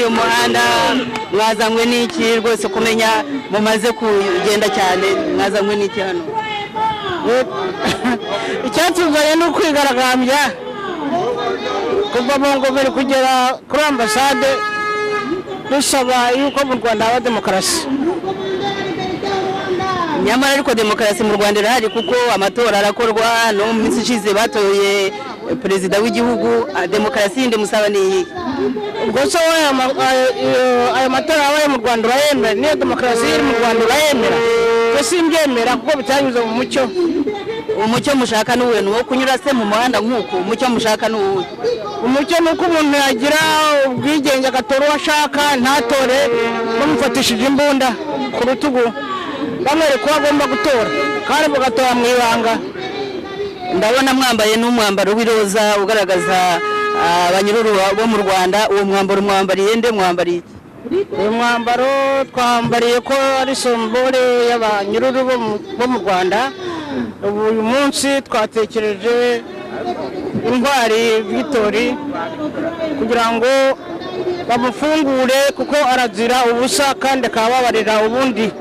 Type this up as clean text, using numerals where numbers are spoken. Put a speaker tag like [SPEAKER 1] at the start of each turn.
[SPEAKER 1] uyu muhanda mwazanywe n'iki rwose kumenya mumaze kugenda cyane mwazanywe n'iki hano?
[SPEAKER 2] Icyatuzanye ni ukwigaragambya kuva mu ngomero kugera kuri ambasade dusaba yuko mu Rwanda haba demokarasi.
[SPEAKER 1] Nyamara ariko demokarasi mu Rwanda irahari kuko amatora arakorwa, no mu minsi ishize batoye perezida w'igihugu. Demokarasi yindi musaba ni iyi?
[SPEAKER 2] Ubwo so aya matora abaye mu Rwanda urayemera? Niyo demokarasi iri mu Rwanda urayemera? Twese imbyemera kuko bitanyuze mu mucyo.
[SPEAKER 1] Umucyo mushaka n'uwe nuwo kunyura se mu muhanda nk'uko? Umucyo mushaka n'uwe?
[SPEAKER 2] Umucyo ni uko umuntu yagira ubwigenge agatora uwo ashaka, ntatore bamufatishije imbunda ku rutugu, bamwereka ko agomba gutora kandi bagatora mu ibanga.
[SPEAKER 1] Ndabona mwambaye n'umwambaro w'iroza ugaragaza abanyururu bo mu Rwanda. Uwo mwambaro mwambariye nde? Mwambariye iki?
[SPEAKER 2] Uyu mwambaro twambariye ko ari sombole y'abanyururu bo mu Rwanda. Uyu munsi twatekereje intwari Victory kugira ngo bamufungure kuko arazira ubusa kandi akababarira ubundi.